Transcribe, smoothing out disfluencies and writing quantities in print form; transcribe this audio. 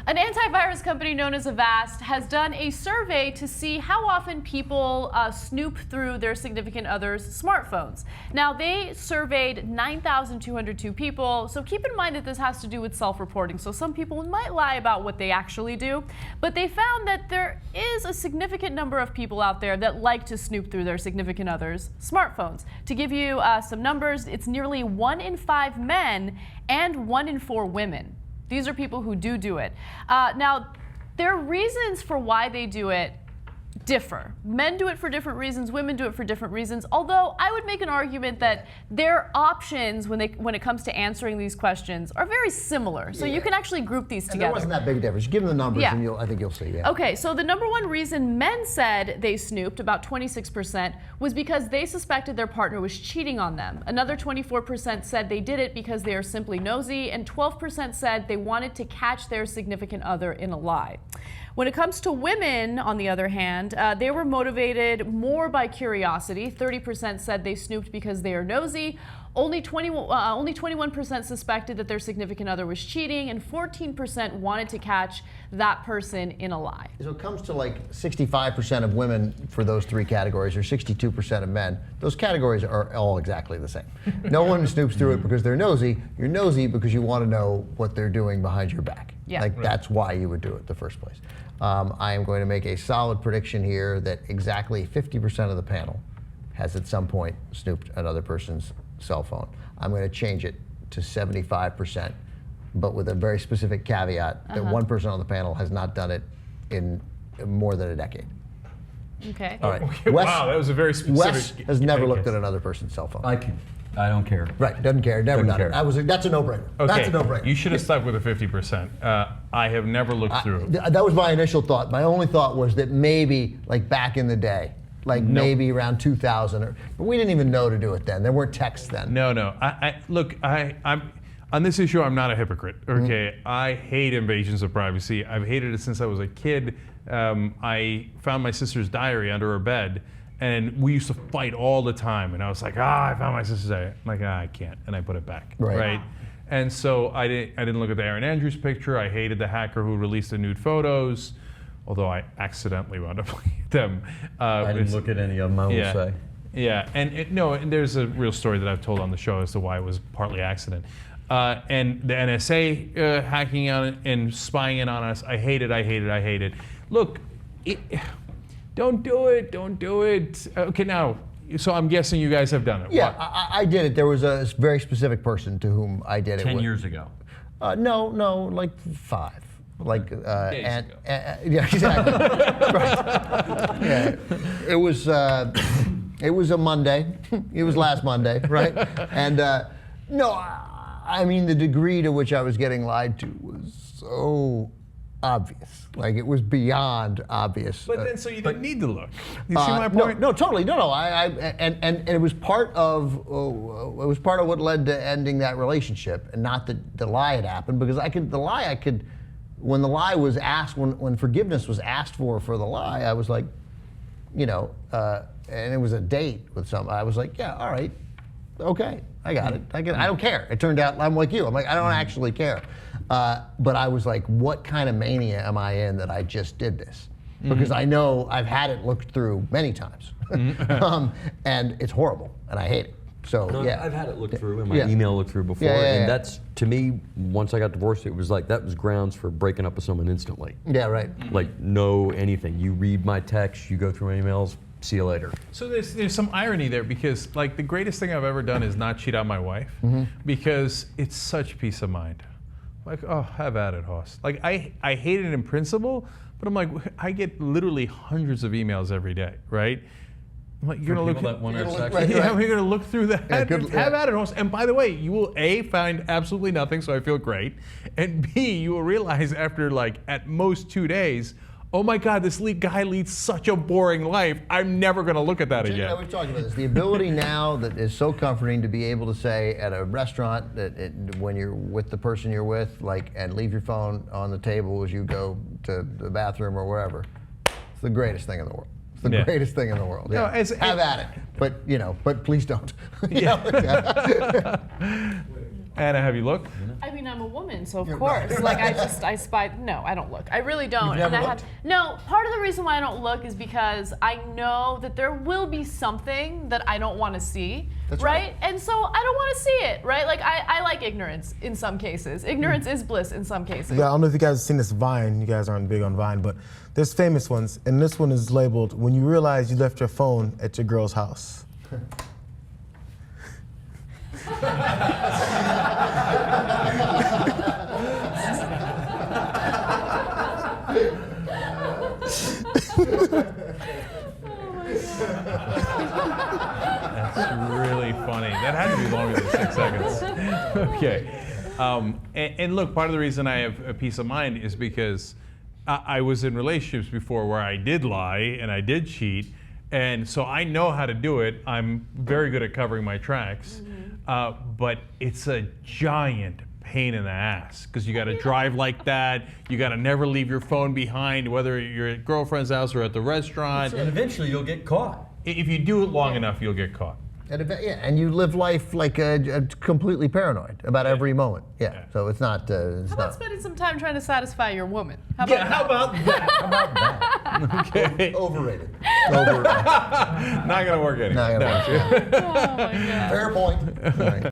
An antivirus company known as Avast has done a survey to see how often people snoop through their significant other's smartphones. Now, they surveyed 9,202 people, so keep in mind that this has to do with self-reporting. So some people might lie about what they actually do, but they found that there is a significant number of people out there that like to snoop through their significant other's smartphones. To give you some numbers, it's nearly 1 in 5 men and 1 in 4 women. These are people who do it. Now, their reasons for why they do it differ. Men do it for different reasons, women do it for different reasons, although I would make an argument that their options when it comes to answering these questions are very similar. So you can actually group these together. There wasn't that big a difference. Give them the numbers and I think you'll see. Yeah. Okay, so the number one reason men said they snooped, about 26%, was because they suspected their partner was cheating on them. Another 24% said they did it because they are simply nosy, and 12% said they wanted to catch their significant other in a lie. When it comes to women, on the other hand, they were motivated more by curiosity. 30% said they snooped because they are nosy. Only 21% suspected that their significant other was cheating, and 14% wanted to catch that person in a lie. So it comes to like 65% of women for those three categories, or 62% of men. Those categories are all exactly the same. No one snoops through it because they're nosy. You're nosy because you want to know what they're doing behind your back. Yeah. Like that's why you would do it in the first place. I am going to make a solid prediction here that exactly 50% of the panel has at some point snooped another person's cell phone. I'm going to change it to 75%, but with a very specific caveat that one person on the panel has not done it in more than a decade. Okay. All right. Okay, Wes, wow, that was a very specific. Wes has never looked at another person's cell phone. I don't care. Right, doesn't care, never Doesn't done care. it. That's a no-brainer. Okay, That's a no-brainer. you should have stuck with the 50%. I have never looked through. That was my initial thought. My only thought was that maybe, like back in the day, like maybe around 2000, but we didn't even know to do it then. There weren't texts then. No. Look, I'm on this issue. I'm not a hypocrite. Okay, I hate invasions of privacy. I've hated it since I was a kid. I found my sister's diary under her bed, and we used to fight all the time. And I was like, I found my sister's diary. I'm like, I can't, and I put it back. Right. And so I didn't look at the Aaron Andrews picture. I hated the hacker who released the nude photos, although I accidentally wound up looking at them. I didn't look at any of them, I will say. Yeah, and there's a real story that I've told on the show as to why it was partly accident. And the NSA hacking on and spying in on us, I hate it. Look, don't do it. Okay, now, so I'm guessing you guys have done it. Yeah, I did it. There was a very specific person to whom I did it. 10 years ago. No, like 5. Like Days ago. Yeah, exactly. Right. Yeah, it was a Monday. It was last Monday, right? And no, I mean the degree to which I was getting lied to was so obvious. Like it was beyond obvious. But then, so you didn't need to look. You see my point? No, totally. No. And it was part of what led to ending that relationship, and not that the lie had happened, because when the lie was asked, when forgiveness was asked for the lie, I was like, and it was a date with I was like, yeah, all right, okay, I got it. I don't care. It turned out I'm like you. I'm like, I don't actually care. But I was like, what kind of mania am I in that I just did this? Because I know I've had it looked through many times, and it's horrible, and I hate it. So yeah, I've had it looked through, and my email looked through before, and that's, to me, once I got divorced, it was like that was grounds for breaking up with someone instantly. Yeah, right. Like no anything. You read my text, you go through my emails. See you later. So there's some irony there, because like the greatest thing I've ever done is not cheat on my wife, because it's such peace of mind. Like, oh, have at it, Hoss. Like I hate it in principle, but I'm like, I get literally hundreds of emails every day, right? I'm like, you're gonna look that want to have sex. you're gonna look through that. Have at it, Hoss. And by the way, you will A, find absolutely nothing, so I feel great, and B, you will realize after like at most 2 days, oh my God, this guy leads such a boring life. I'm never going to look at that again. We've talked about this. The ability now that is so comforting to be able to say at a restaurant that when you're with the person you're with, like, and leave your phone on the table as you go to the bathroom or wherever. It's the greatest thing in the world. It's the greatest thing in the world. Yeah. No, have at it, but please don't. Anna, have you looked? I mean, I'm a woman, so of course. Like, I spy. No, I don't look. I really don't. You've never And looked? no, part of the reason why I don't look is because I know that there will be something that I don't want to see. That's right? And so I don't want to see it, right? Like, I like ignorance in some cases. Ignorance is bliss in some cases. Yeah, I don't know if you guys have seen this Vine. You guys aren't big on Vine, but there's famous ones, and this one is labeled, "When you realize you left your phone at your girl's house." That's really funny. That had to be longer than 6 seconds. Okay. And look, part of the reason I have a peace of mind is because I was in relationships before where I did lie and I did cheat. And so I know how to do it. I'm very good at covering my tracks. But it's a giant pain in the ass because you got to drive like that. You got to never leave your phone behind, whether you're at girlfriend's house or at the restaurant. And eventually you'll get caught. If you do it long enough, you'll get caught. And you live life like completely paranoid about every moment. Yeah. So it's not. How about spending some time trying to satisfy your woman? How about that? How about that? Okay. Overrated. Not gonna work anymore. Not gonna work. Oh my God. Fair point. All right.